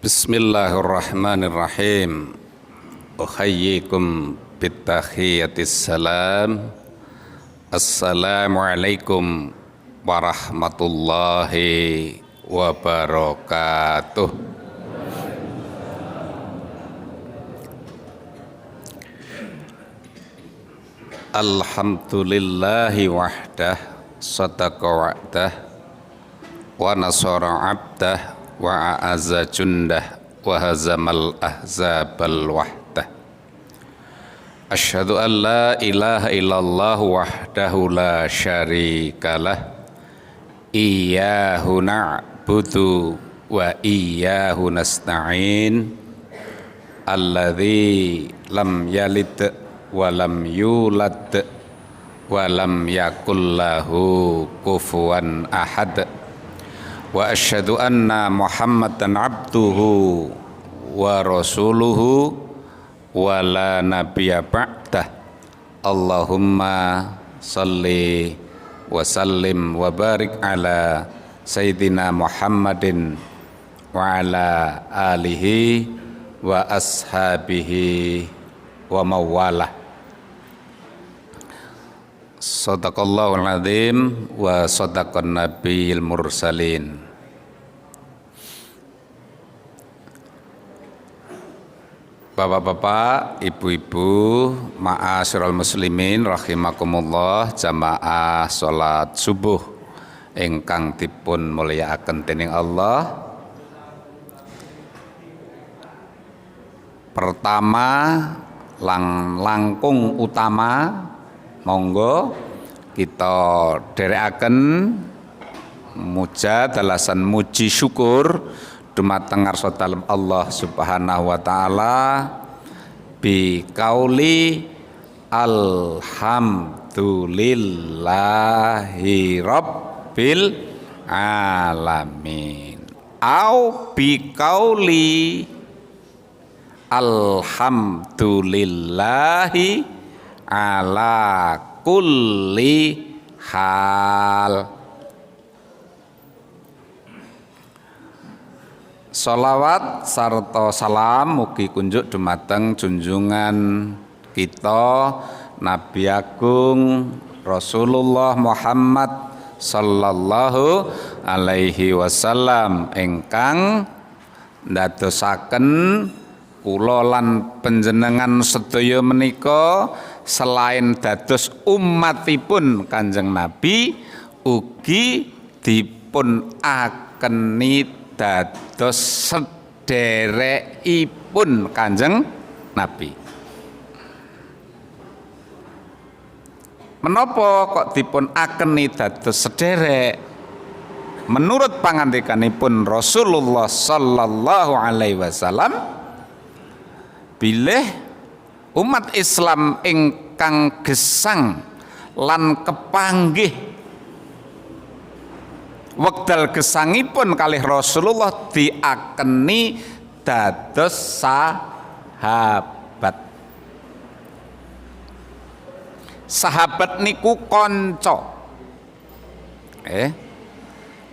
Bismillahirrahmanirrahim. Uhayyikum bitahiyatis salam. Assalamualaikum warahmatullahi wabarakatuh. Alhamdulillahi wahdah, sadaqa wa'dah, wa nasara abdah, wa a'azza jundah, wa hazamal ahzabal wahdah. Asyhadu an la ilaha illallah wahdahu la syarikalah, iyyahu na'budu wa iyyahu nasta'in, alladzi lam yalid wa lam yulad wa lam yakul lahu kufuwan ahad. Wa asyhadu anna Muhammadan abduhu wa rasuluhu wa la nabiyya ba'dah. Allahumma salli wa sallim wa barik ala sayyidina Muhammadin wa ala alihi wa ashabihi wa mawalah. Shadaqallahul azim wa shadaqan nabiyil mursalin. Bapak-bapak, ibu-ibu, ma'asyiral muslimin rahimakumullah, jamaah salat subuh ingkang dipun mulyakaken dening Allah. Pertama, langkung utama, monggo kita dherekaken muja dalasan muji syukur dumateng ngarsa dalem Allah Subhanahu wa taala bi qauli alhamdulillahi rabbil alamin au bi qauli alhamdulillahi ala kulli hal. Sholawat sarta salam mugi kunjuk dumateng junjungan kita Nabi Agung Rasulullah Muhammad sallallahu alaihi wasallam ingkang ndadosaken kula lan panjenengan sedaya menika selain dados umatipun Kanjeng Nabi ugi dipun akeni dados sederekipun Kanjeng Nabi. Menapa kok dipun akeni dados sederek? Menurut pangandikanipun Rasulullah sallallahu alaihi wasallam, bilih umat Islam ingkang gesang lan kepanggih wekdal gesangipun kalih Rasulullah diakeni dados sahabat. Sahabat niku kanca.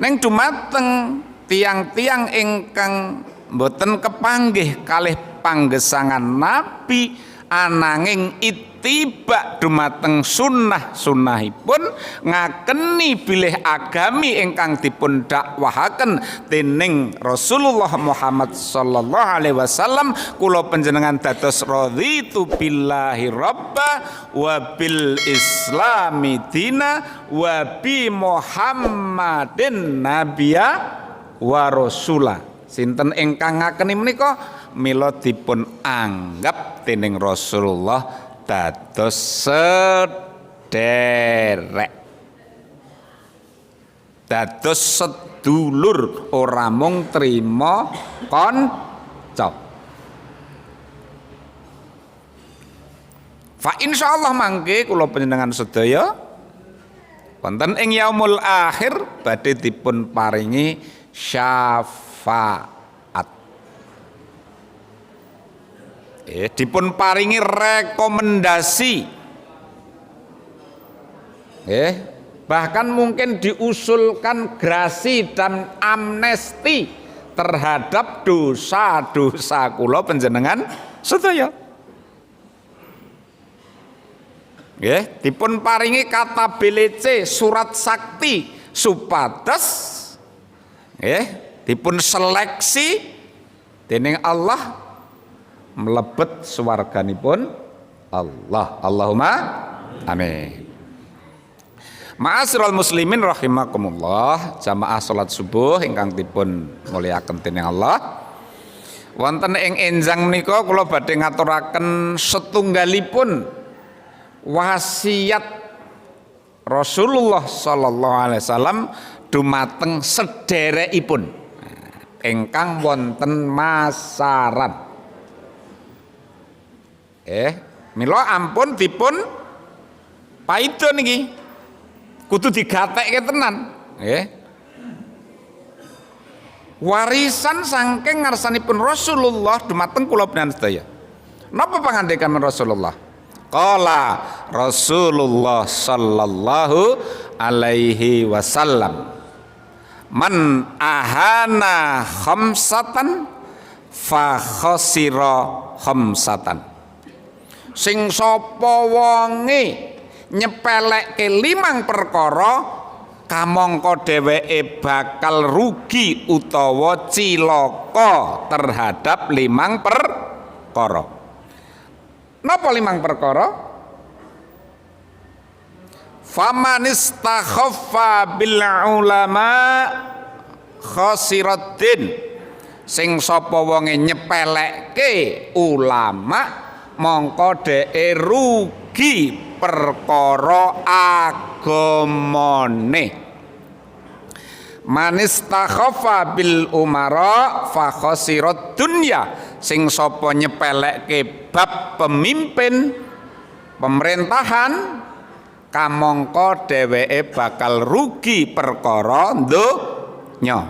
Ning dumateng tiang-tiang ingkang boten kepanggih kalih panggesangan Nabi ananging ittiba dumateng sunnahipun ngakeni bilih agami ingkang dipun dakwahaken dening Rasulullah Muhammad sallallahu alaihi wasallam, kula panjenengan dados raditu billahi rabba wa bil islami dina wa bi Muhammadin nabiyya wa rasula. Sinten ingkang ngakeni menika mila dipun anggap dening Rasulullah dados sederek, dados sedulur, ora mung trima kanca. Fa insyaallah mangke kula panjenengan sedaya wonten ing yaumul akhir badhe dipun paringi syafaat. Dipun paringi rekomendasi. Bahkan mungkin diusulkan grasi dan amnesti terhadap dosa-dosa kula panjenengan sedaya. Nggih, dipun paringi kata BLC surat sakti supados nggih dipun seleksi dening Allah mlebet swarganipun Allah. Allahumma amin. Ma'asyiral muslimin rahimakumullah, jamaah salat subuh ingkang dipun mulyakaken dening Allah. Wonten ing enjang menika kula badhe ngaturaken setunggalipun wasiat Rasulullah sallallahu alaihi wasallam dumateng sederekipun ingkang wonten masaran. Mila ampun dipun paida niki. Kudu digatekke tenan, nggih. Warisan saking ngarsanipun Rasulullah dumateng kula panjenengan sedaya. Napa pangandikan Rasulullah? Qala Rasulullah sallallahu alaihi wasallam, man ahana khamsatan fa khasira khamsatan. Sing sapa wonge nyepelekke 5 perkara kamangka dheweke bakal rugi utawa cilaka terhadap 5 perkara. Napa 5 perkara? Famanistakhaffa bil ulama khasiratin. Sing sapa wonge nyepelekke ulama mongko dheke rugi perkara agamane. Manistakhafa bil umara fa khasirat dunya. Sing sapa nyepelekke bab pemimpin pemerintahan kamangka dheweke bakal rugi perkara donya.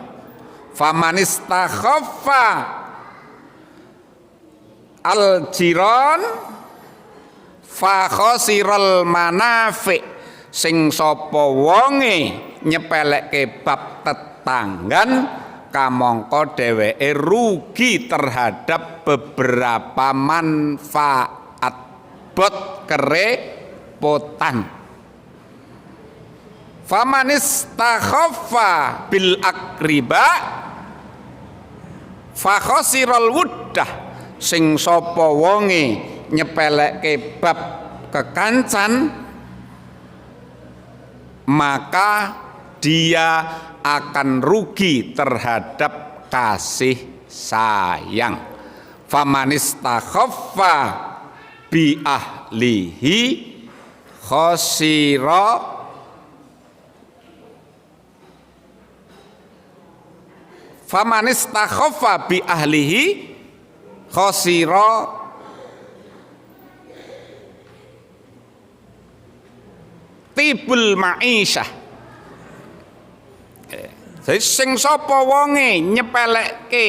Famanistakhafa al jiran fa khasiral manafi. Sing sapa wonge nyepelekke bab tetanggan kamangka dheweke rugi terhadap beberapa manfaat bot kerepotan. Famanistakhafa bil akriba fa khasiral wuddah. Sing sapa wonge nyepelekke bab kekancan maka dia akan rugi terhadap kasih sayang. Famanistakhaffa bi ahlihi khasira famanistakhaffa bi ahlihi khasira tibul ma'isyah. Jadi sing sapa wonge nyepelekke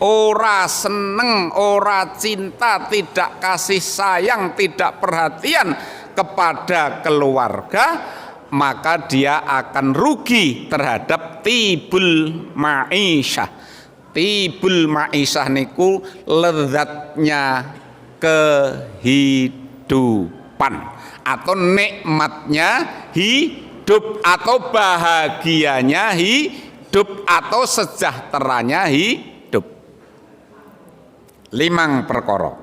ora seneng, ora cinta, tidak kasih sayang, tidak perhatian kepada keluarga, maka dia akan rugi terhadap tibul ma'isyah. Tibul ma'isyah niku lezatnya kehidupan atau nikmatnya hidup atau bahagianya hidup atau sejahteranya hidup. 5 perkara.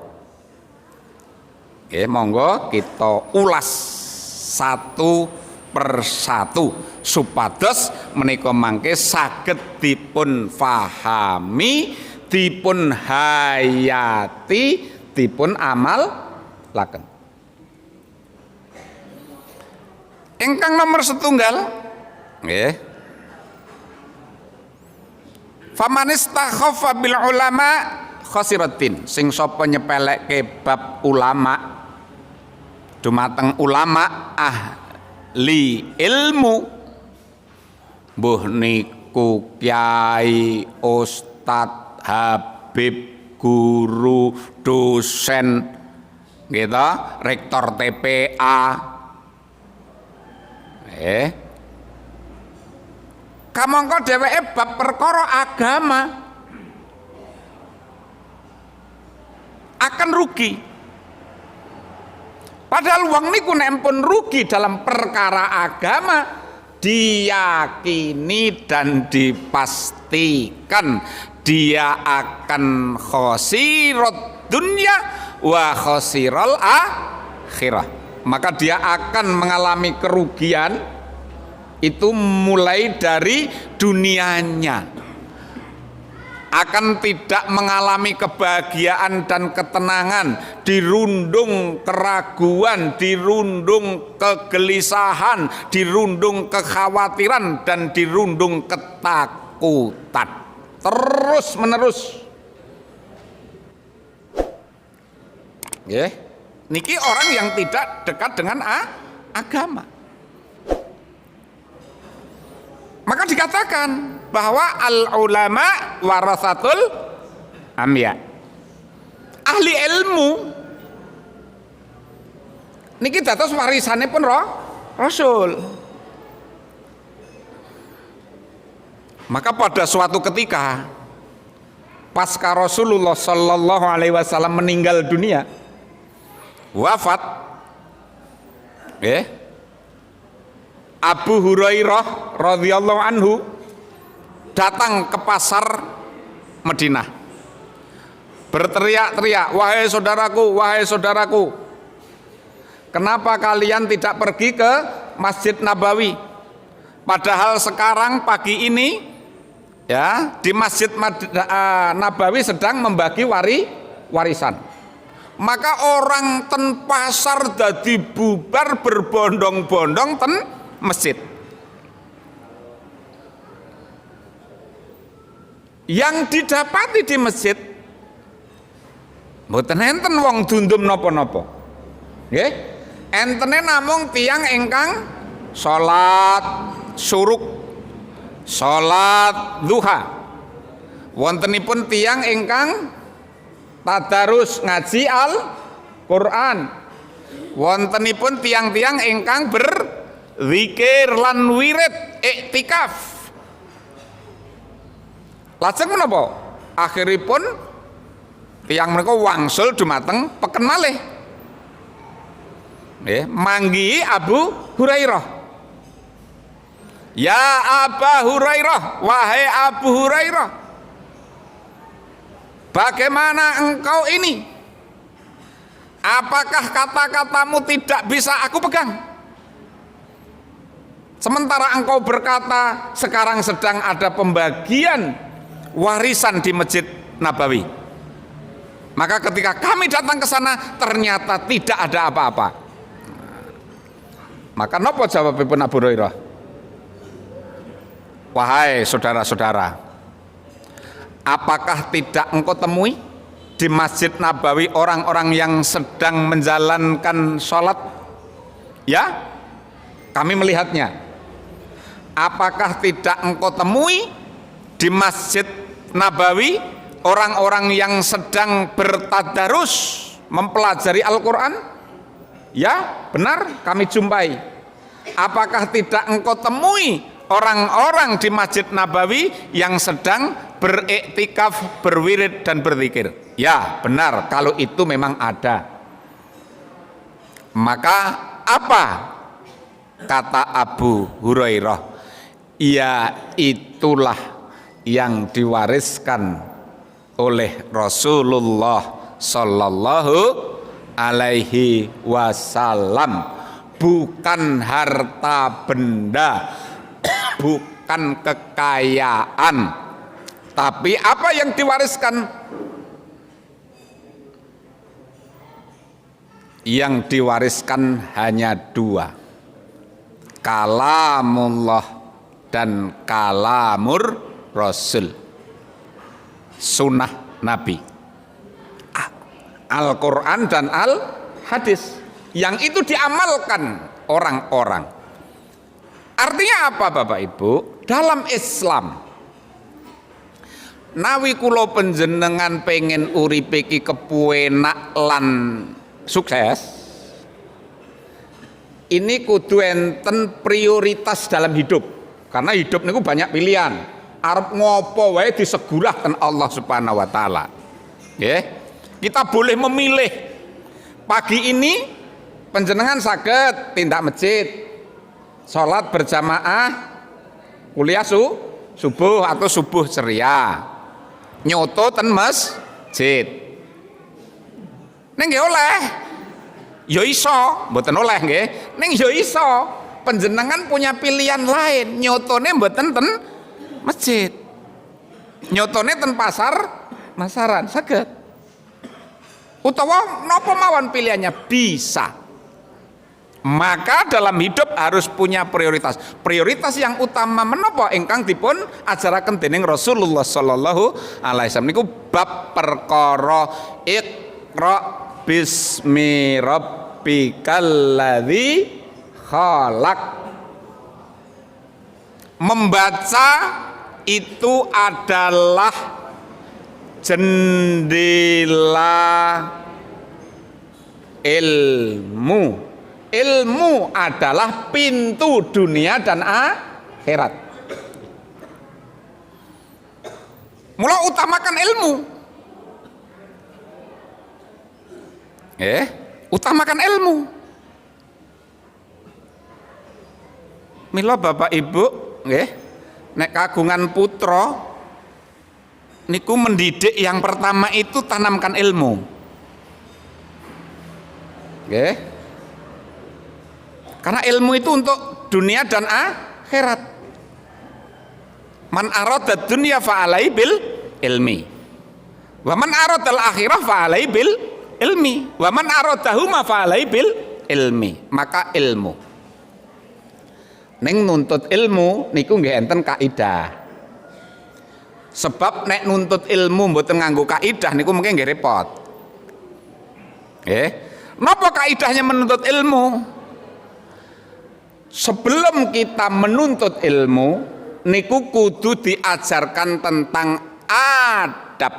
Oke, monggo kita ulas satu persatu supados menika mangke saged dipun fahami, dipun hayati, dipun amal laken. Ingkang nomor setunggal nggih. Famanistakhafa bil ulama khasiratin. Sing sapa nyepelekke bab ulama dumateng ulama ahli ilmu mbuh niku kiai, ustad, habib, guru, dosen gitu, rektor TPA. kamangka dheweke bab perkara agama akan rugi. Padahal wong niku nek pun rugi dalam perkara agama, diyakini dan dipastikan dia akan khosirat dunya wa khosiral akhirah. Maka dia akan mengalami kerugian itu mulai dari dunianya, akan tidak mengalami kebahagiaan dan ketenangan, dirundung keraguan, dirundung kegelisahan, dirundung kekhawatiran, dan dirundung ketakutan terus menerus. Niki orang yang tidak dekat dengan agama. Maka dikatakan bahwa al ulama warasatul anbiya, ahli ilmu niki dados warisane pun Rasul. Maka pada suatu ketika pasca Rasulullah Shallallahu Alaihi Wasallam meninggal dunia, wafat, Abu Hurairah radhiyallahu anhu datang ke pasar Madinah, berteriak-teriak, wahai saudaraku, kenapa kalian tidak pergi ke Masjid Nabawi? Padahal sekarang pagi ini ya di Masjid Nabawi sedang membagi warisan. Maka orang ten pasar dadi bubar berbondong-bondong ten masjid. Yang didapati di masjid mboten enten wong dundum napa-napa. Nggih. Entene namung tiyang ingkang salat syuruk, salat duha. Wontenipun tiyang ingkang tadarus ngaji Al-Qur'an. Wontenipun tiang-tiang ingkang berzikir lan wirid iktikaf. Lajeng menapa? Akhiripun tiang menika wangsul dumateng peken malih. Nggih, manggihi Abu Hurairah. Ya Aba Hurairah, wahai Abu Hurairah, bagaimana engkau ini? Apakah kata-katamu tidak bisa aku pegang? Sementara engkau berkata sekarang sedang ada pembagian warisan di Masjid Nabawi. Maka ketika kami datang ke sana ternyata tidak ada apa-apa. Maka nopo jawabipun Abu Hurairah? Wahai saudara-saudara, apakah tidak engkau temui di Masjid Nabawi orang-orang yang sedang menjalankan sholat? Ya, kami melihatnya. Apakah tidak engkau temui di Masjid Nabawi orang-orang yang sedang bertadarus mempelajari Al-Quran? Ya, benar, kami jumpai. Apakah tidak engkau temui orang-orang di Masjid Nabawi yang sedang beriktikaf, berwirid dan berzikir? Ya, benar, kalau itu memang ada. Maka apa kata Abu Hurairah? Ya, itulah yang diwariskan oleh Rasulullah Sallallahu Alaihi Wasallam, bukan harta benda, bukan kekayaan, tapi apa yang diwariskan? Yang diwariskan hanya dua, kalamullah dan kalamur Rasul, sunnah Nabi, Al-Quran dan Al-Hadis, yang itu diamalkan orang-orang. Artinya apa Bapak Ibu? Dalam Islam, nawi kula panjenengan pengen uripe iki kepuenak lan sukses, ini kudu enten prioritas dalam hidup. Karena hidup niku banyak pilihan. Arep ngopo wae disegurahkan Allah Subhanahu wa taala. Nggih. Kita boleh memilih. Pagi ini panjenengan saged tindak masjid. Salat berjamaah kuliah subuh atau subuh ceria. Nyoto ten masjid. Ning nggih oleh. Ya iso, mboten oleh nggih. Ning ya iso. Panjenengan punya pilihan lain, nyotone mboten ten masjid, nyotone ten masaran saged, utawa napa mawon pilihannya bisa. Maka dalam hidup harus punya prioritas yang utama menapa ingkang dipun ajaraken dening Rasulullah sallallahu alaihi wasallam niku bab perkara iqra bismi rabbikal ladzi khalaq. Membaca itu adalah jendela ilmu. Ilmu adalah pintu dunia dan akhirat. Mula utamakan ilmu. Utamakan ilmu. Mila Bapak Ibu nggih, nek kagungan putra niku mendidik yang pertama itu tanamkan ilmu. Nggih. Karena ilmu itu untuk dunia dan akhirat. Man arada dunya fa alai bil ilmi. Wa man arada al akhirah fa alai bil ilmi. Wa man aradahuma fa alai bil ilmi. Maka ilmu. Neng nuntut ilmu niku nggih enten kaidah. Sebab nek nuntut ilmu mboten nganggo kaidah niku mungkin nggih repot. Napa kaidahnya menuntut ilmu? Sebelum kita menuntut ilmu niku kudu diajarkan tentang adab.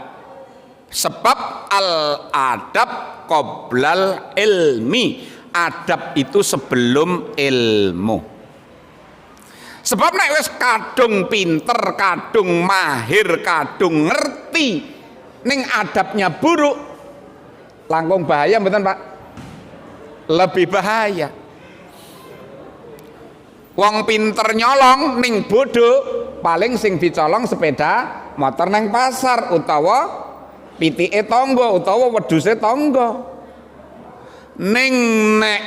Sebab al adab qoblal ilmi. Adab itu sebelum ilmu. Sebab nek wis kadung pinter, kadung mahir, kadung ngerti ning adabnya buruk, langkung bahaya mboten Pak? Lebih bahaya. Wong pinter nyolong ning bodoh, paling sing dicolong sepeda motor nang pasar utawa pitike tangga utawa wedhuse tangga. Ning nek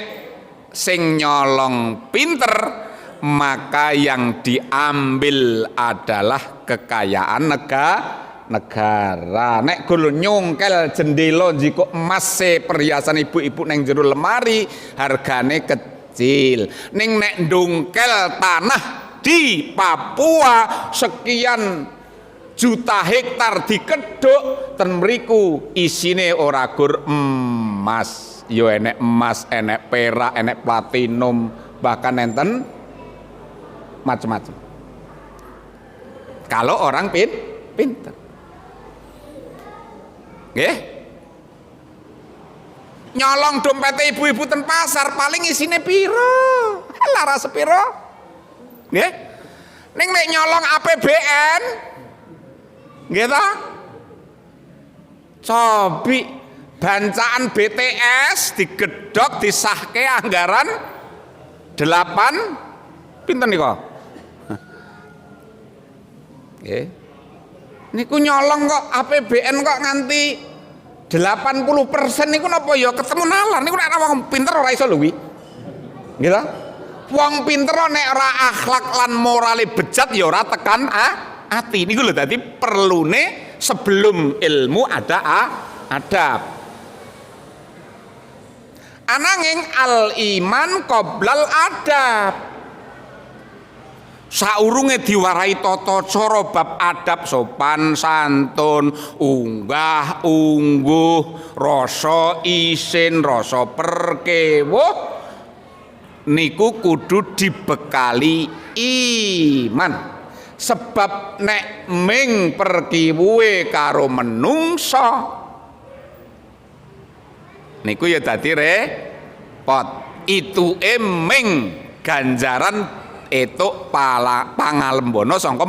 sing nyolong pinter, maka yang diambil adalah kekayaan negara. Nek kulo nyongkel jendela jiko emas perhiasan ibu-ibu neng jero lemari hargane kecil. Ning nek ndongkel tanah di Papua sekian juta hektar dikedhuk ten mriku isine ora gur emas. Yo enek emas, enek perak, enek platinum, bahkan enten macam-macam. Kalau orang pinter, nggih, nyolong dompet ibu-ibu ten pasar paling isine piro? Lara sepiro? Nggih. Ning nek nyolong APBN, nggih ta? Cobi bancaan BTS digedhok disahke anggaran 8 pinten nika? Niku nyolong kok APBN kok nganti 80% niku napa ya ketemu nalar niku nek wong pinter ora iso lho kuwi. Nggih ta? Wong pinter nek ora akhlak lan morale bejat ya ora tekan ati. Niku lho dadi perlune sebelum ilmu ada adab. Ananging al iman qoblal adab. Saurunge diwarai tata cara bab adab sopan santun, unggah ungguh, rasa isin, rasa perkewuh niku kudu dibekali iman. Sebab nek ming perkiwuhe karo menungsa niku ya dadi repot. Itu eming ganjaran etuk pangalembono sangka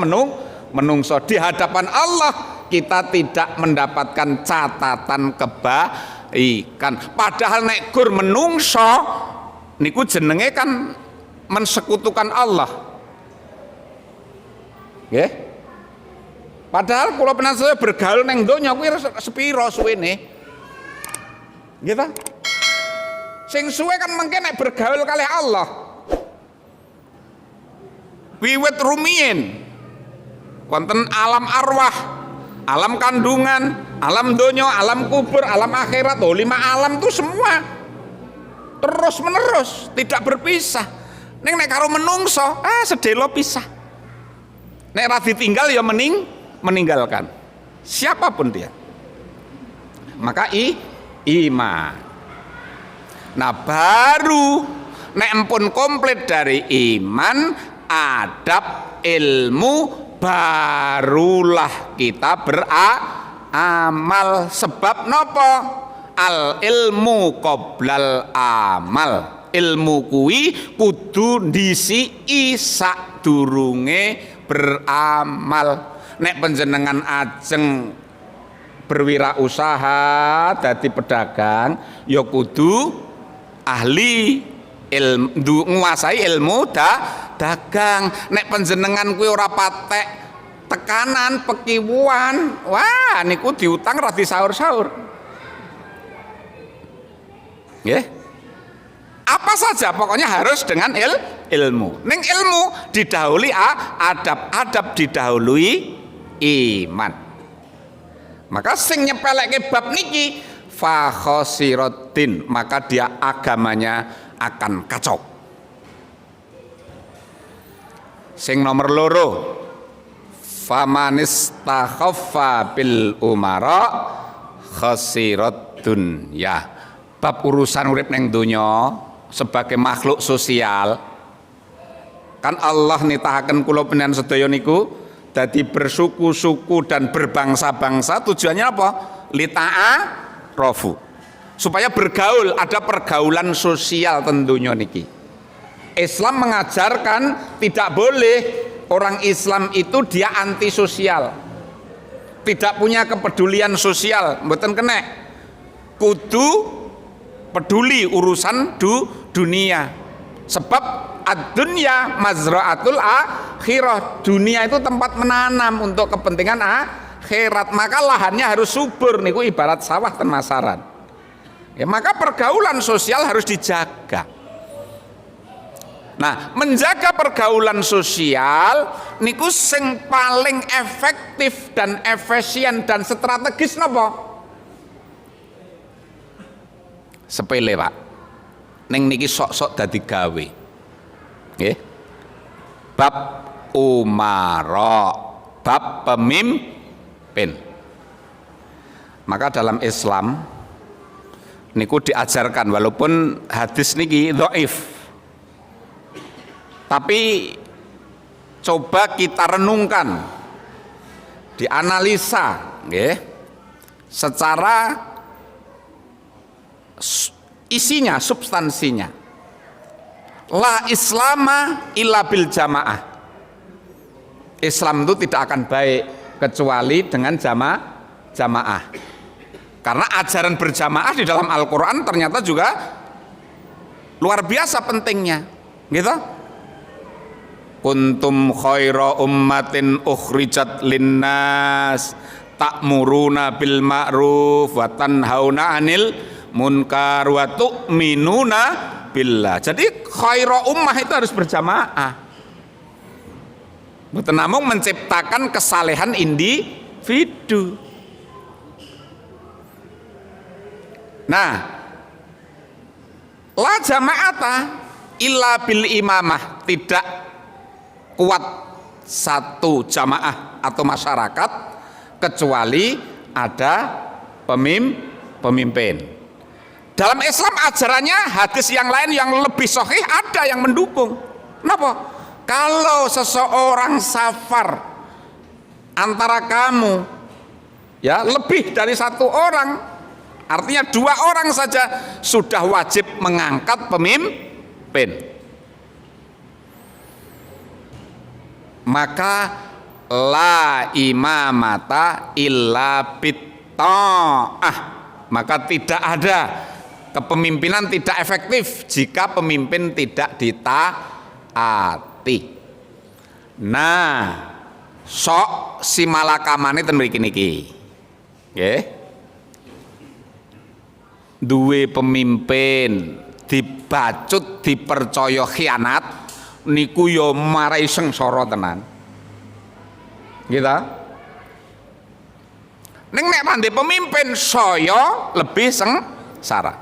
menungso. Di hadapan Allah kita tidak mendapatkan catatan kebaikan. Padahal nek gur menungso niku jenenge kan mensekutukan Allah. Nggih. Padahal kula penasihat bergaul neng donya kuwi sepiro suwene. Nggih ta? Sing suwe kan mengke nek bergaul kalih Allah. Wiwit rumiyin wonten alam arwah, alam kandungan, alam donya, alam kubur, alam akhirat. 5 alam tuh semua terus menerus tidak berpisah. Ning nek karo menungso, sedelo pisah. Nek ra ditinggal ya meninggalkan. Siapapun dia. Maka iman. Nah baru nek empun komplit dari iman, adab, ilmu, barulah kita beramal. Sebab nopo? Al ilmu qoblal amal. Ilmu kuwi kudu ndisiki sadurunge beramal. Nek panjenengan ajeng berwirausaha dadi pedagang ya kudu ahli ilmu, nguasai ilmu dagang. Nek panjenengan kuwi ora patek tekanan pekiwuan, wah niku diutang ra disaur-saur. Nggih. Apa saja pokoknya harus dengan ilmu. Ning ilmu didahului adab didahului iman. Maka sing nyepelekke bab niki fa khosiratin, maka dia agamanya akan kacau. Sing nomor loro, famanistakhafa bil umara khosirat dunya. Bab urusan urip neng donya sebagai makhluk sosial kan Allah nitahaken kula panjenengan sedaya niku dadi bersuku-suku dan berbangsa-bangsa. Tujuannya apa? Lita'arofu, supaya bergaul, ada pergaulan sosial tentunya niki. Islam mengajarkan tidak boleh orang Islam itu dia antisosial, tidak punya kepedulian sosial, mboten kena. Kudu peduli urusan dunia. Sebab ad-dunya mazra'atul akhirah. Dunia itu tempat menanam untuk kepentingan akhirat. Maka lahannya harus subur niku ibarat sawah ten masaran. Ya, maka pergaulan sosial harus dijaga. Nah, menjaga pergaulan sosial niku sing paling efektif dan efisien dan strategis napa? Sepele Pak, neng niki sok-sok dadi gawe, nggih. Bab umara, bab pemimpin. Maka dalam Islam niku diajarkan, walaupun hadis niki dhaif, tapi coba kita renungkan, dianalisa, nggih, secara isinya, substansinya. La islama illa bil jamaah. Islam itu tidak akan baik kecuali dengan jamaah. Karena ajaran berjamaah di dalam Al-Quran ternyata juga luar biasa pentingnya, gitu. Kuntum khaira ummatin ukhrijat linnas ta'muruna bil ma'ruf wa tanhauna 'anil munkar wa tu'minuna billah. Jadi khairu ummah itu harus berjamaah. Mboten namung menciptakan kesalehan individu. Nah, la jama'ata illa bil imamah, tidak kuat satu jamaah atau masyarakat kecuali ada pemimpin. Dalam Islam ajarannya hadis yang lain yang lebih sahih ada yang mendukung. Kenapa? Kalau seseorang safar antara kamu ya lebih dari satu orang, artinya 2 orang saja sudah wajib mengangkat pemimpin. maka la imamata illa bitta'ah, maka tidak ada kepemimpinan tidak efektif jika pemimpin tidak ditaati. Nah, sok si malakamane ten mriki niki. Nggih. Duwe pemimpin dibacut dipercaya khianat niku ya marai sengsara tenan. Gitu. Ning nek pandhe pemimpin saya lebih sengsara.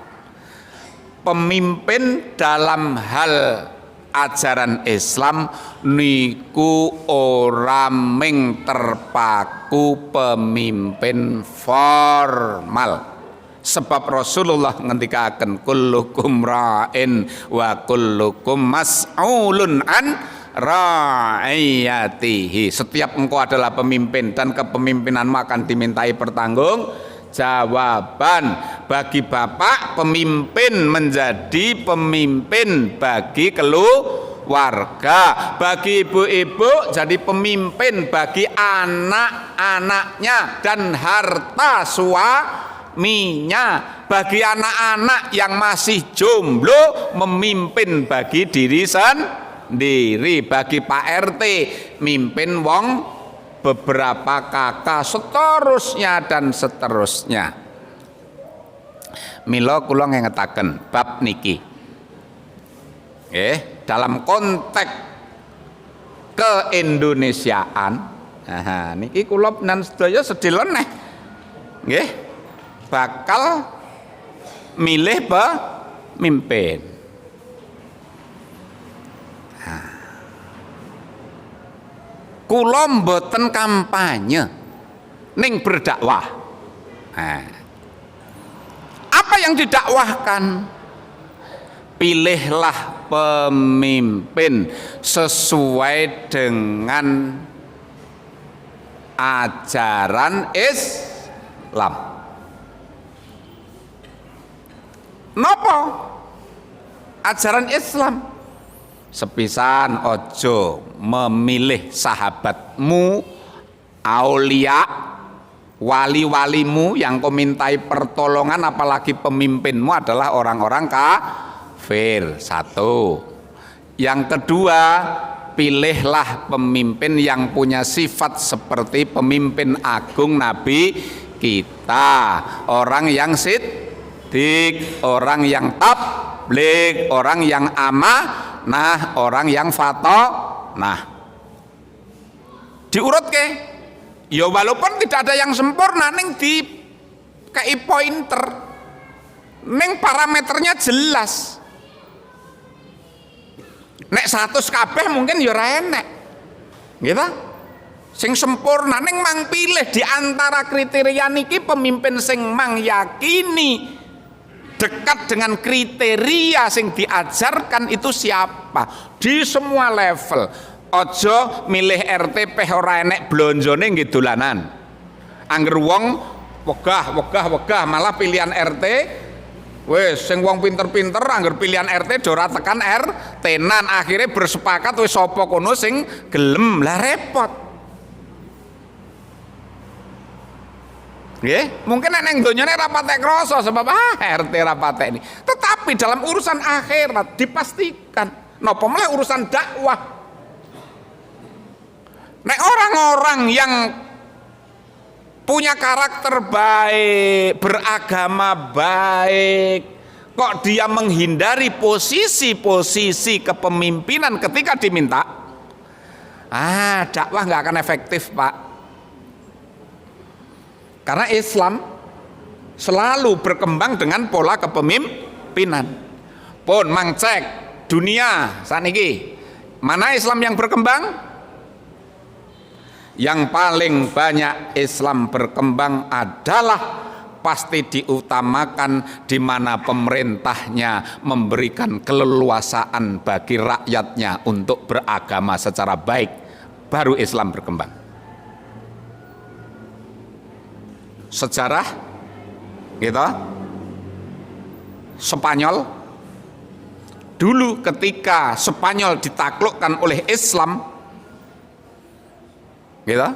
Pemimpin dalam hal ajaran Islam niku ora ming terpaku pemimpin formal. Sebab Rasulullah ngendikaken kullukum ra'in wa kullukum mas'ulun an ra'iyatihi. Setiap engkau adalah pemimpin dan kepemimpinanmu akan dimintai pertanggung jawaban. Bagi bapak pemimpin menjadi pemimpin bagi keluarga, bagi ibu-ibu jadi pemimpin bagi anak-anaknya dan harta suaminya, bagi anak-anak yang masih jomblo memimpin bagi diri sendiri, bagi Pak RT mimpin wong beberapa kakak, seterusnya dan seterusnya. Mila kula ngengetaken bab niki dalam konteks keindonesiaan. Nah, niki kula nan sedaya sedhela neh nggih bakal milih pemimpin. Kula mboten kampanye ning berdakwah. Apa yang didakwahkan? Pilihlah pemimpin sesuai dengan ajaran Islam. Napa? Ajaran Islam. Sepisan ojo memilih sahabatmu, aulia, wali-walimu yang kau mintai pertolongan, apalagi pemimpinmu adalah orang-orang kafir. Satu. Yang kedua, pilihlah pemimpin yang punya sifat seperti pemimpin agung Nabi kita, orang yang siddiq, orang yang tabligh, orang yang amanah, orang yang fatonah. Diurut ke? Ya walaupun tidak ada yang sempurna, ning di kei pointer, ning parameternya jelas. Nek 100 kabeh mungkin ya ora enek. Gitu? Sing sempurna ning mang pilih di antara kriteria niki pemimpin sing mang yakini dekat dengan kriteria sing diajarkan itu siapa di semua level. Ojo milih RT peh ora enek blonjone nggih dolanan. Angger wong wegah malah pilihan RT wis sing wong pinter-pinter angger pilihan RT ora tekan tenan, akhirnya bersepakat wis sapa kono sing gelem, lah repot. Nggih, mungkin nek nang donyane ra patek krasa sebab RT ra patek ini. Tetapi dalam urusan akhirat dipastikan napa malah urusan dakwah. Nek orang-orang yang punya karakter baik, beragama baik, kok dia menghindari posisi-posisi kepemimpinan ketika diminta, dakwah nggak akan efektif, Pak. Karena Islam selalu berkembang dengan pola kepemimpinan. Pun mangcek dunia saniki, mana Islam yang berkembang? Yang paling banyak Islam berkembang adalah pasti diutamakan di mana pemerintahnya memberikan keleluasaan bagi rakyatnya untuk beragama secara baik, baru Islam berkembang. Sejarah gitu, Spanyol dulu ketika Spanyol ditaklukkan oleh Islam, Gitu.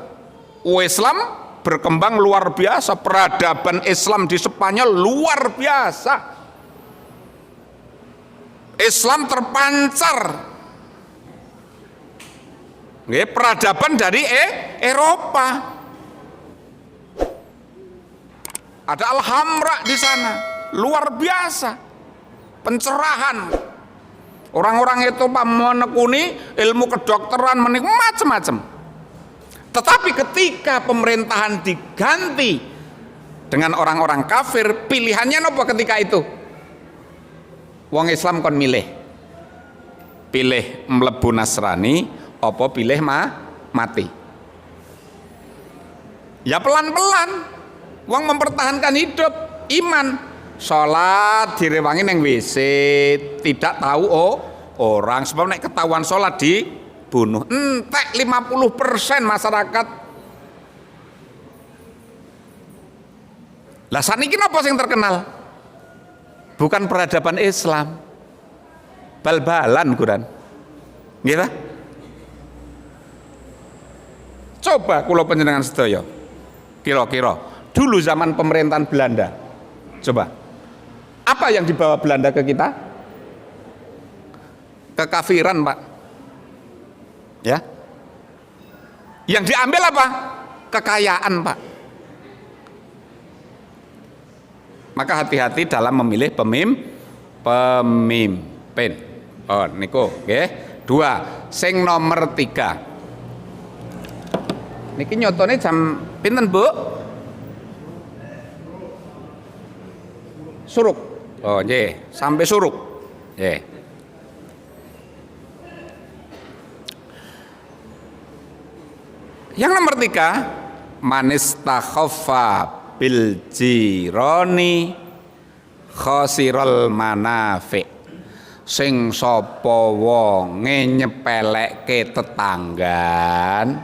Islam berkembang luar biasa, peradaban Islam di Spanyol luar biasa. Islam terpancar. Peradaban dari Eropa. Ada Alhambra di sana, luar biasa. Pencerahan. Orang-orang itu menekuni ilmu kedokteran, macam-macam. Tetapi ketika pemerintahan diganti dengan orang-orang kafir, pilihannya apa ketika itu? Wong Islam kon milih mlebu Nasrani apa pilih mati. Ya pelan-pelan wong mempertahankan hidup iman, sholat direwangi neng WC, tidak tahu orang, sebab nek ketahuan sholat dibunuh. Entek 50% masyarakat. Lah saniki napa sing terkenal? Bukan peradaban Islam, bal-balan Quran. Nggih ta? Coba kula panjenengan sedaya. Kira-kira dulu zaman pemerintahan Belanda. Coba. Apa yang dibawa Belanda ke kita? Kekafiran, Pak. Ya. Yang diambil apa? Kekayaan, Pak. Maka hati-hati dalam memilih pemimpin. Oh, niku, nggih. 2, sing nomor 3. Niki nyotone jam pinten, Bu? Suruk. Oh, nggih, sampai suruk. Nggih. Yang nomor 3, manistakhaffa bil jirani khosiral manafi. Sing sapa wonge nyepelekke tetanggan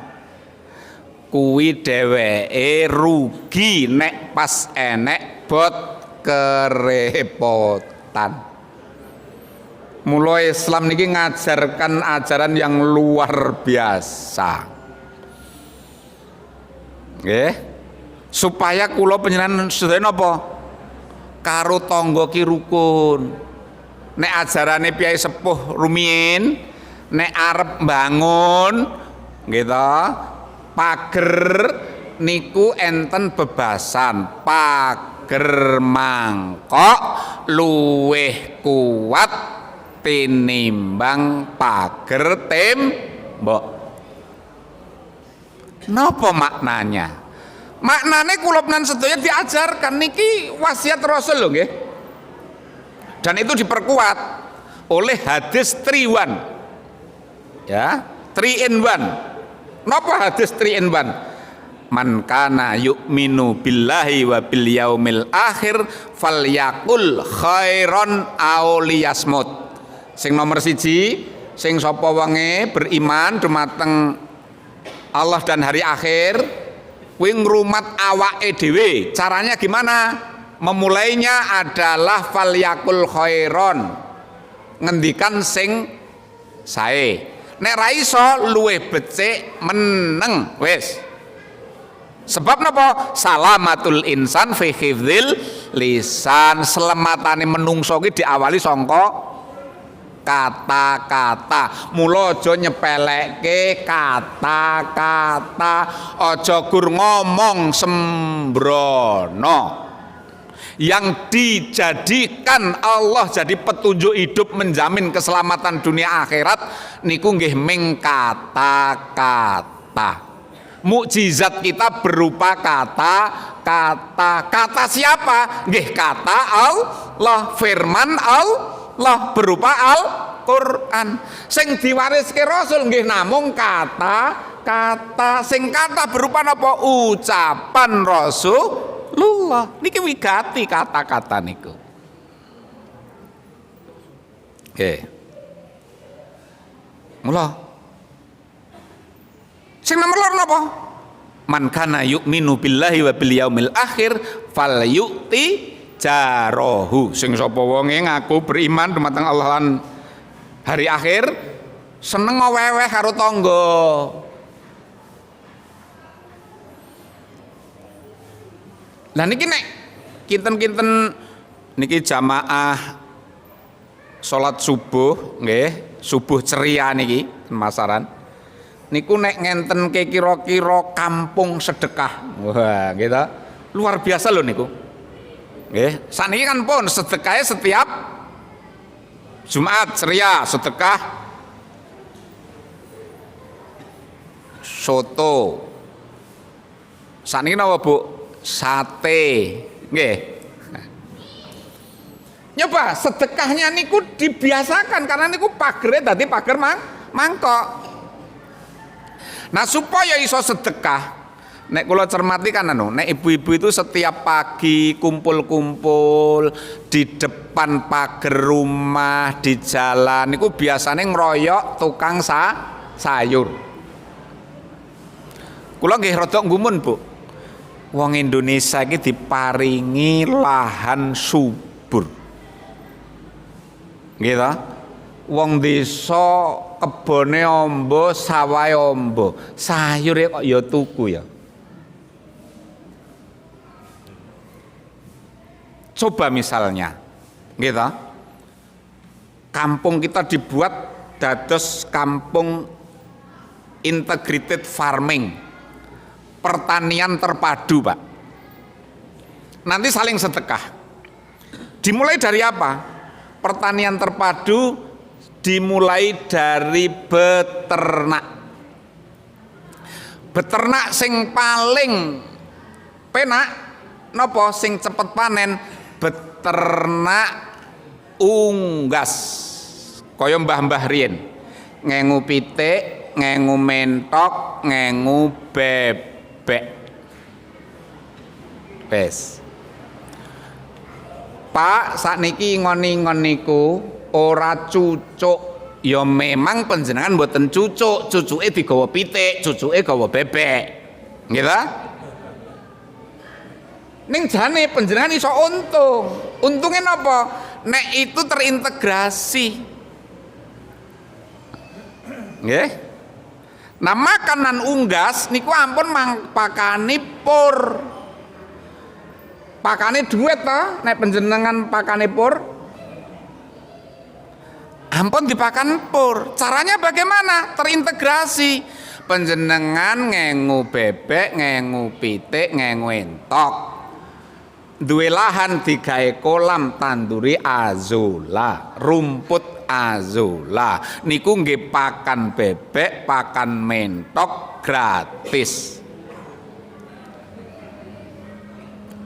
kuwi dheweke rugi nek pas enek bot kerepotan. Mula Islam niki ngajarkan ajaran yang luar biasa. Nggih. Supaya kula panjenengan sedaya napa? Karo tangga ki rukun. Nek ajarane piyai sepuh rumiyin, nek arep bangun nggih ta, pager niku enten bebasan. Pager mangkok luweh kuat tinimbang pager tembok. Napa maknanya? Maknane kula penan sedaya diajarkan niki wasiat Rasul lho nggih. Dan itu diperkuat oleh hadis 3 in 1. Ya, 3 in 1. Napa hadis 3 in 1? Man kana yu'minu billahi wa bil yaumil akhir falyakul khairon aw liyasmut. Sing nomor 1, sing sapa wonge beriman dumateng Allah dan hari akhir, kuwi ngrumat awake dhewe. Caranya gimana? Memulainya adalah falyakul khairon, ngendikan sing sae. Nek ra iso luwih becik meneng wis. Sebab napa? Salamatul insan fi hifdzil lisan. Selamatane menungso ki diawali sangka kata-kata. Mula aja nyepelekke kata-kata, aja gur ngomong sembrono. Yang dijadikan Allah jadi petunjuk hidup menjamin keselamatan dunia akhirat niku nggih ming kata-kata. Mukjizat kita berupa kata-kata. Kata siapa? Nggih kata Allah, firman Allah berupa Al-Qur'an. Sing diwariske Rasul nggih namung kata-kata. Sing kata berupa napa? Ucapan Rasulullah. Niki wigati kata-kata niku. Nggih. Mula sing nomor loro napa? Man kana yu'minu billahi wa bil yaumil akhir falyu'ti jarahu. Sing sapa wonge ngaku beriman dumateng Allah lan hari akhir, seneng ngeweh karo tangga. Lah niki nek kinten-kinten niki jamaah salat subuh nggih, subuh ceria niki masaran. Niku nek ngenten ke kira-kira kampung sedekah. Wah, gitu. Luar biasa loh niku. Nggih, saniki kan pun sedekahnya setiap Jumat ceria sedekah soto. Saniki napa, Bu? Sate. Nggih. Nyoba sedekahnya niku dibiasakan karena niku pagere dadi pager mangkok. Nah, supaya iso sedekah, nek kula cermati kan nek ibu-ibu itu setiap pagi kumpul-kumpul di depan pager rumah, di jalan niku biasanya ngeroyok tukang sayur. Kula nggih rada nggumun, Bu. Wong Indonesia iki diparingi lahan subur. Nggih ta? Wong desa kebone ombo, sawahe ombo, sayure kok ya tuku ya. Coba misalnya, nggih ta? Kampung kita dibuat dados kampung integrated farming. Pertanian terpadu, Pak. Nanti saling sedekah. Dimulai dari apa? Pertanian terpadu dimulai dari beternak. Beternak sing paling penak napa sing cepet panen? Beternak unggas. Kaya mbah-mbah riyen. Ngengu pitik, ngengu mentok, ngengu bebek. Wes. Pak, sakniki ngon-ngon niku ora cucuk. Ya memang panjenengan mboten cucuk, cucuke digawa pitik, cucuke gawa bebek. Nggih ta? Ning jane panjenengan iso untung. Untunge napa? Nek itu terintegrasi. Nggih? Nah, makanan unggas niku ampun pakane pur. Pakane duit ta nek panjenengan pakane pur. Ampun dipakan pur. Caranya bagaimana? Terintegrasi. Panjenengan ngengu bebek, ngengu pitik, ngengu entok. Duwe lahan digawe kolam tanduri azola, rumput azola. Niku nggih pakan bebek, pakan mentok gratis.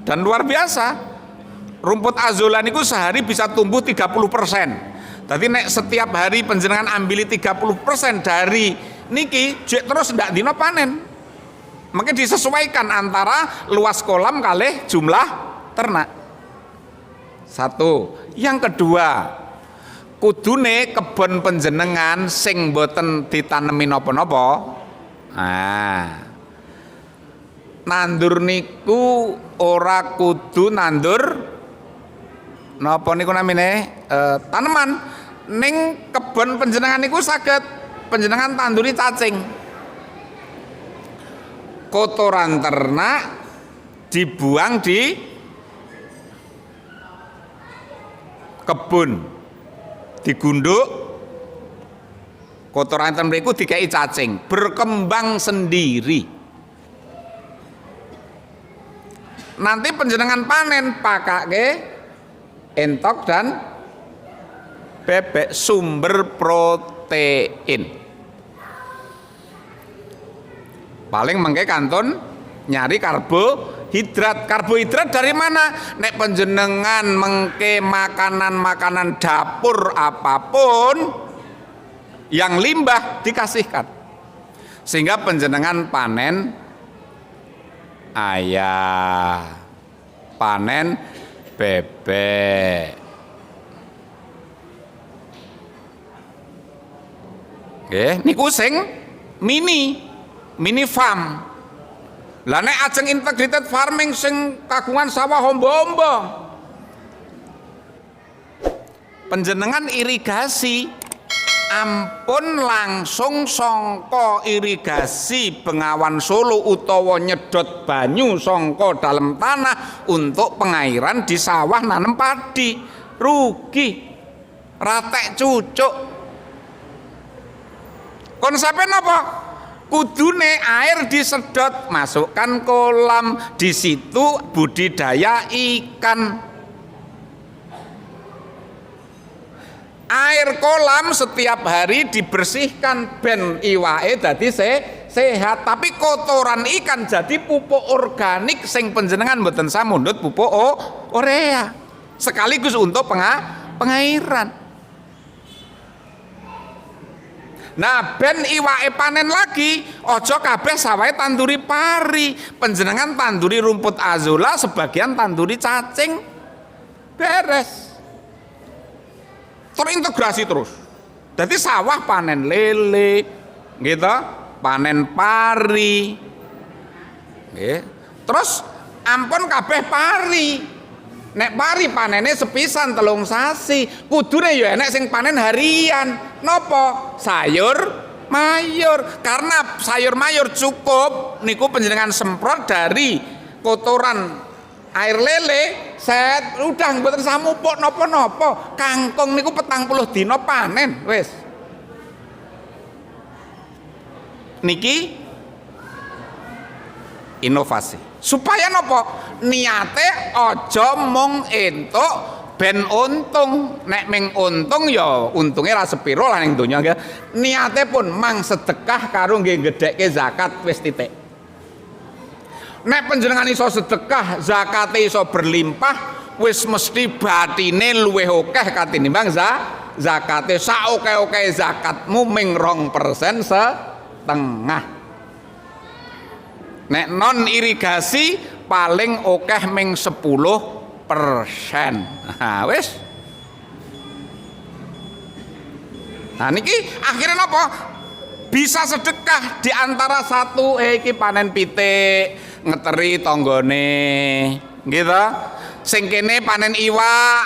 Dan luar biasa, rumput azola niku sehari bisa tumbuh 30%. Tapi nek setiap hari panjenengan ambili 30% dari niki, terus ndak dino panen. Maka disesuaikan antara luas kolam kalih jumlah ternak. Satu. Yang kedua, kudune kebon panjenengan sing boten ditanemi napa-napa. Nandur niku ora kudu nandur napa niku namine taneman. Ning kebon panjenengan niku saged panjenengan tanduri cacing. Kotoran ternak dibuang di kebun, digunduk, kotoran ternak niku dikai cacing, berkembang sendiri. Nanti panjenengan panen pakake entok dan bebek, sumber protein. Paling mengke kantun nyari karbohidrat. Karbohidrat dari mana? Nek panjenengan mengke makanan-makanan dapur apapun yang limbah dikasihkan. Sehingga panjenengan panen ayam, panen bebek. Nggih, niku sing mini farm. Lah nek ajeng integrated farming sing kagungan sawah ombo-ombo, panjenengan irigasi ampun langsung songko irigasi Bengawan Solo utawa nyedot banyu songko dalam tanah untuk pengairan di sawah nanem padi, rugi ratek cucuk. Konsepnya apa? Kudune air disedot, masukkan kolam, di situ budidaya ikan. Air kolam setiap hari dibersihkan ben iwake dadi sehat, tapi kotoran ikan jadi pupuk organik sing panjenengan mboten samundhut pupuk urea sekaligus untuk pengairan. Nah, ben iwake panen lagi, ojo kabeh sawahe tanduri pari, panjenengan tanduri rumput azolla, sebagian tanduri cacing, beres. Terintegrasi terus. Jadi sawah panen lele, gitu, panen pari, terus ampun kabeh pari. Nek pari panene sepisan 3 sasi, kudune ya enek sing panen harian. Nopo? Sayur mayur. Karena sayur mayur cukup niku panjenengan semprot dari kotoran air lele, set udah mboten samupuk napa-napa. Kangkung niku 40 dina panen wis. Niki inovasi. Supaya nopo? Niate aja mung entuk ben untung. Nek ming untung ya untunge ra sepiro lah ning donya. Niate pun mang sedekah karo nggih gedhekke zakat wis titik. Nek panjenengan iso sedekah, zakate iso berlimpah, wis mesti batine luwih akeh katinimbang zakate. Saoke-oke zakatmu ming 2% setengah. Nek non irigasi paling akeh ming 10%. Nah, wis. Nah niki akhirnya apa? Bisa sedekah di antara satu iki panen pitik, ngeteri tanggane, gitu. Sing kene panen iwak,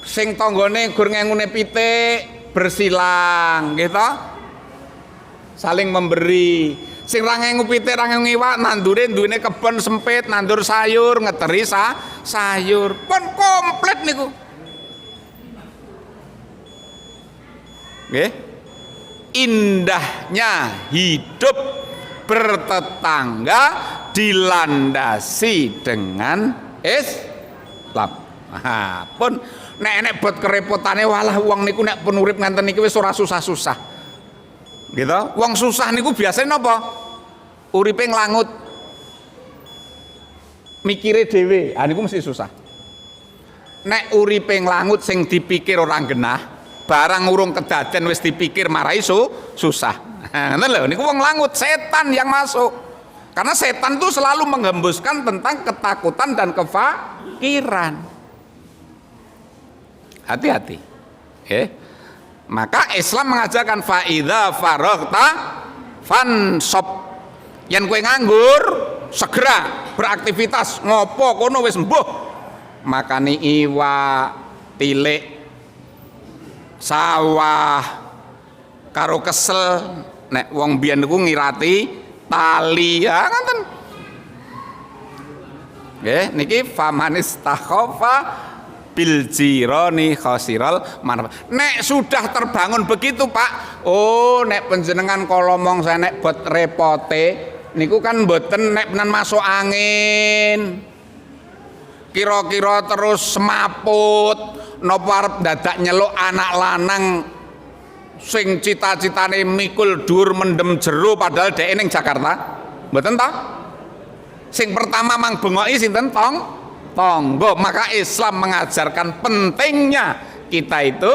sing tanggane gur ngengune pitik, bersilang, gitu. Saling memberi. Sing ra ngengu pitik, ra ngengu iwak, nandure duwene kebon sempit, nandur sayur, ngeteri sayur. Pun komplit niku. Nggih. Indahnya hidup bertetangga dilandasi dengan Islam. Nah, pun nek bot kerepotane walah wong niku nek pun urip nganten niki wis ora susah-susah. Gitu. Wong susah niku biasanya napa? Uripe nglangut. Mikire dhewe, ah niku mesti susah. Nek uripe nglangut sing dipikir orang genah, barang urung kedaden wis dipikir marai susah. Ngoten lho, niku wong langut, setan yang masuk. Karena setan itu selalu menghembuskan tentang ketakutan dan kefakiran. Hati-hati. Maka Islam mengajarkan faidza faraghta fansab. Yen kowe nganggur, segera beraktivitas, ngopo kono wis mbuh. Makani iwak, tilik, sawah, karo kesel. Nek wong biyen niku ngirati tali, ya ngoten. Nggih, niki famanis takhafa bil jirani khasiral manfaat. Nek sudah terbangun begitu Pak, oh nek panjenengan kolomong saya nek bot repote niku kan mboten nek penan masuk angin. Kira-kira terus semaput napa arep dadak nyeluk anak lanang sing cita-citane mikul dhuwur mendem jero padahal dhek ning Jakarta. Mboten ta? Sing pertama mang bengoki sinten tonggo. Maka Islam mengajarkan pentingnya kita itu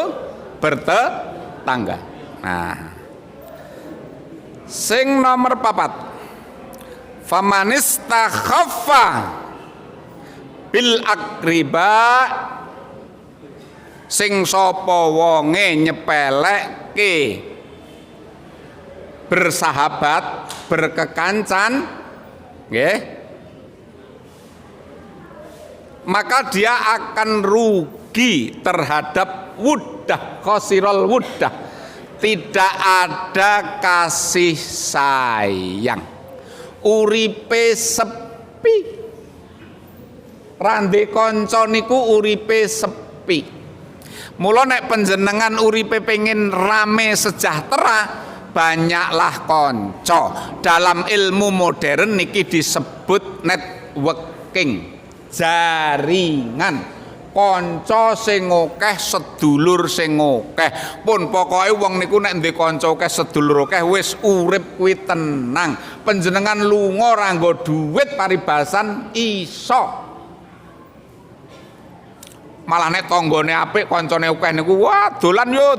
bertetangga. Nah, sing nomor 4, famanis takhaffa bil akriba, sing sapa wonge nyepelekke bersahabat, berkekancan, nggih, maka dia akan rugi terhadap wudah, khosiral wudah, tidak ada kasih sayang. Uripe sepi. Rande kanca niku uripe sepi. Mula nek panjenengan uripe pengen rame sejahtera, banyaklah kanca. Dalam ilmu modern niki disebut networking, jaringan. Kanca sing akeh, sedulur sing akeh. Pun pokoke wong niku nek ndek kanca akeh, sedulur akeh wis urip kuwi tenang. Panjenengan lunga ora nggo dhuwit paribasan iso. Malah nek tanggane apik kancane akeh niku wah dolan yo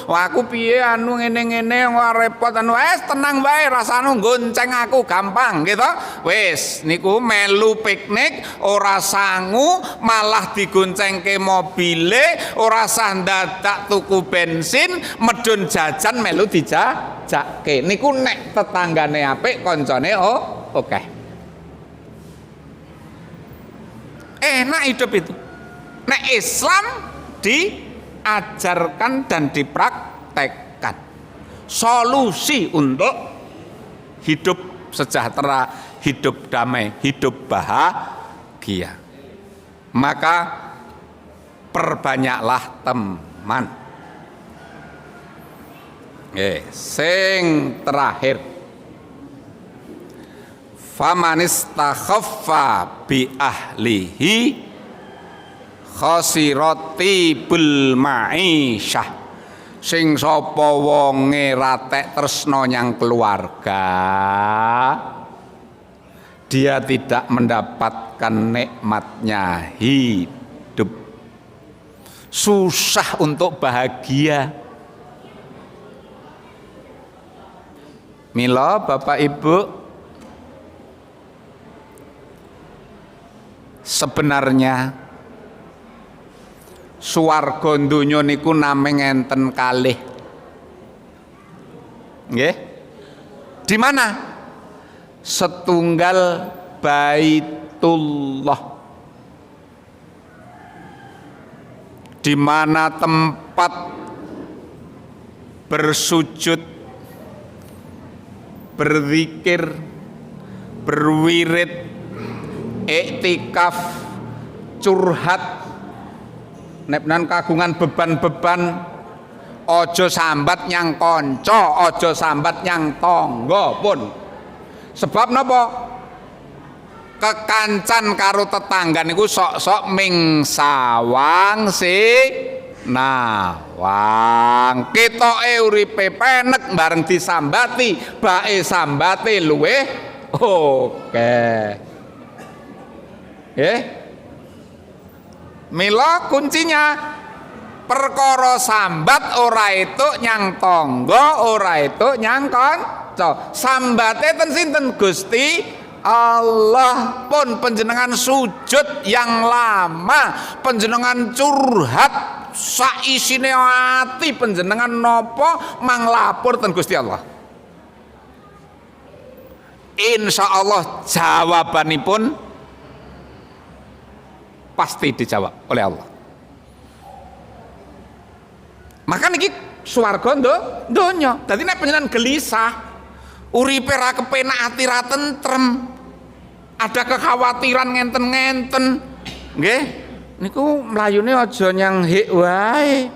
wah aku piye anu ngene-ngene wah repot anu tenang wae rasane gonceng aku gampang gitu wis niku melu piknik ora sangu malah digoncengke mobile ora sah dadak tuku bensin medun jajan melu dijajakke niku nek tetanggane apik kancane oke. Enak hidup itu. Nek Islam diajarkan dan dipraktekkan solusi untuk hidup sejahtera, hidup damai, hidup bahagia. Maka perbanyaklah teman. Sing terakhir, famanistakhaffa bi ahlihi khasirati bil ma'isyah. Sing sapa wonge ratek tresna nyang keluarga, dia tidak mendapatkan nikmatnya hidup. Susah untuk bahagia. Mila Bapak Ibu, sebenarnya swarga donya niku namung enten kalih. Nggih. Di mana? Setunggal Baitullah. Di mana tempat bersujud, berzikir, berwirid, iktikaf, curhat, nepnan kagungan beban-beban, ojo sambat nyang konco, ojo sambat nyang tonggo pun. Sebab napa? Kekancan karo tetangga niku sok-sok ming sawang nawang. Ketoke uripe penek bareng disambati, bae sambate luweh oke. Mila kuncinya perkara sambat ora itu nyang tangga, ora itu nyang kanca. Sambate ten sinten Gusti Allah. Pun panjenengan sujud yang lama, panjenengan curhat saisine ati panjenengan napa manglapur ten Gusti Allah. Insyaallah jawabanipun pasti dijawab oleh Allah. Maka niki swarga donya. Dadi nek panjenengan gelisah, uripe ra kepenak, ati ra tentrem, ada kekhawatiran ngenten-ngenten, nggih, niku mlayune aja nyang hik wae.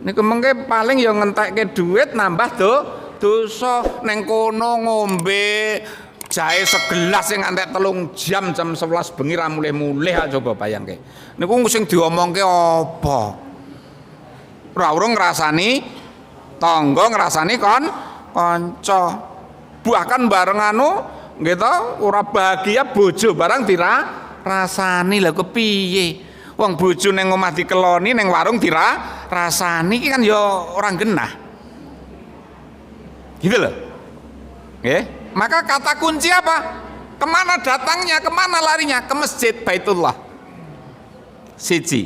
Niku mengke paling ya ngentekke dhuwit nambah dosa ning kono ngombe jahe segelas sing antek 3 jam 11 bengi ra mulih-mulih coba bayangke. Niku sing diomongke apa? Ora urung ngrasani tangga, ngrasani kanca. Bahkan bareng anu nggih to, ora bahagia bojo barang dirasani lha kepiye? Wong bojo ning omah dikeloni ning warung dirasani iki kan ya ora genah. Gitu loh. Nggih. Maka kata kunci apa? Kemana datangnya, kemana larinya? Ke masjid Baitullah. Siji.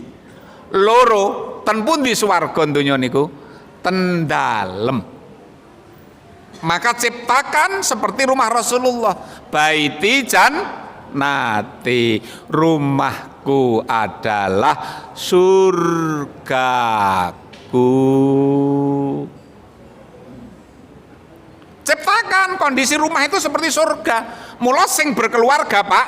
Loro, ten pundi swarga donya niku? Ten dalem. Maka ciptakan seperti rumah Rasulullah. Baiti jannati, rumahku adalah surgaku. iku. Ciptakan kondisi rumah itu seperti surga. Mula sing berkeluarga, Pak,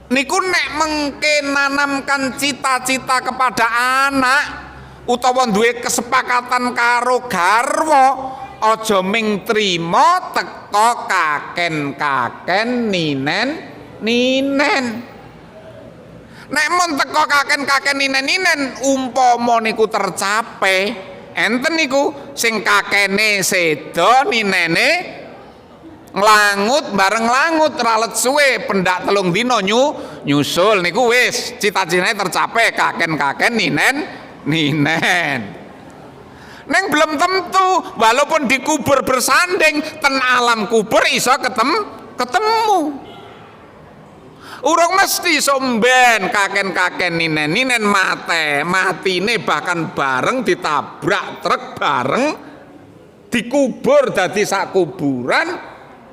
niku nek mengke nanamkan cita-cita kepada anak utawa duwe kesepakatan karo garwa, aja ming trima teka kaken-kaken ninen. Nek mun teka kaken-kaken ninen umpama niku tercapai, enten niku sing kakene sedo ninene nglangut bareng langut ralet suwe pendak 3 dina nyusul niku wis cita-citane tercapai kaken-kaken ninen. Neng belum tentu, walaupun dikubur bersanding ten alam kubur iso ketemu. Urung mesti somben kaken-kaken ninen matine bahkan bareng ditabrak truk bareng dikubur dadi sak kuburan,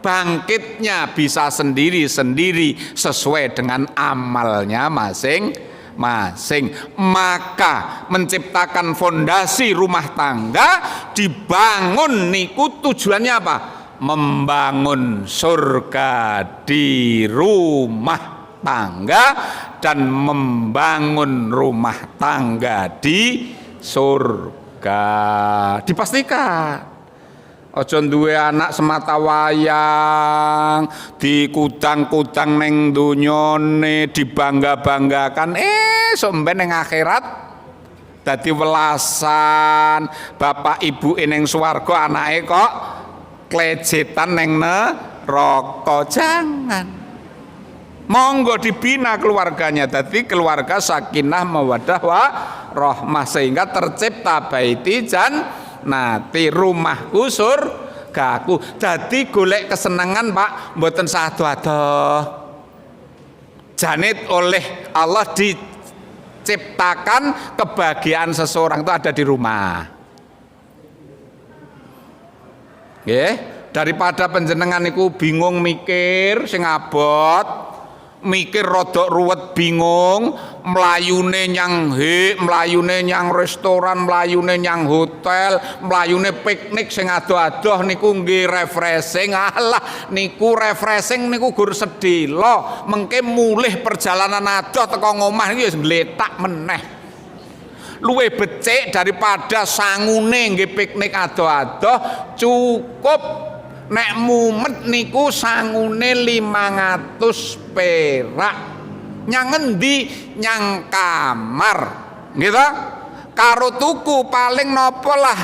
bangkitnya bisa sendiri-sendiri sesuai dengan amalnya masing-masing. Maka menciptakan fondasi rumah tangga dibangun niku tujuannya apa? Membangun surga di rumah tangga dan membangun rumah tangga di surga. Dipastikan aja duwe anak semata wayang dikudang-kudang neng dunyane dibangga-banggakan somben neng akhirat dadi welasan bapak ibu neng swarga anake kok klecetan neng neraka. Jangan. Monggo dibina keluarganya, dadi keluarga sakinah mawaddah warahmah sehingga tercipta baiti jannati, rumahku surgaku. Dadi golek kesenangan, Pak, mboten sado-adoh. Janit oleh Allah diciptakan kebahagiaan seseorang itu ada di rumah. Nggih, daripada panjenengan niku bingung mikir sing abot, mikir rodok ruwet bingung, mlayune nyang restoran, mlayune nyang hotel, mlayune piknik sing adoh-adoh niku nggih refreshing. Alah niku refreshing niku gur sedhela, mengke mulih perjalanan adoh teko ngomah niku wis ngletak meneh. Luwih becik daripada sangune nggih piknik adoh-adoh. Cukup nek mumet niku sangune 500 perak. Nyang endi? Nyang kamar. Gitu? Karo tuku paling nopo lah.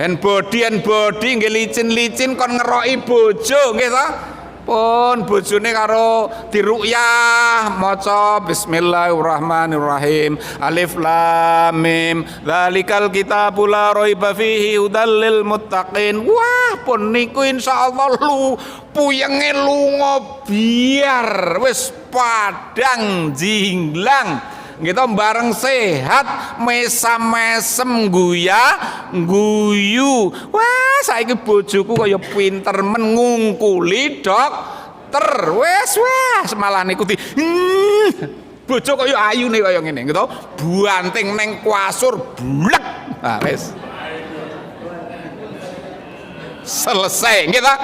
Handbody nggih licin-licin kon ngeroki bojo nggih ta? Pun bojone karo diruqyah maca bismillahirrahmanirrahim alif lam mim dzalikal kitabul la raiba fihi hudal lil muttaqin. Wah pun niku insyaallah puyenge lunga biar wis padang jinglang gitu bareng sehat mesam-mesem guyu. Wah saiki bojoku kaya pinter men ngungkuli dokter. Wes malah niku bojo kaya ayune kaya ngene gitu. Buanting neng kasur blek. Nah wes selesai gitu.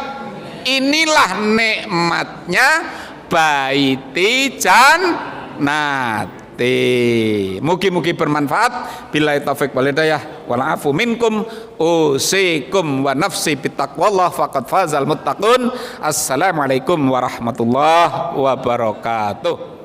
Inilah nikmatnya baiti jannati. Mugi-mugi bermanfaat. Billahi taufik wal hidayah wal afu minkum. Usikum wa nafsi bittaqwallah faqad fazal muttaqun. Assalamualaikum warahmatullahi wabarakatuh.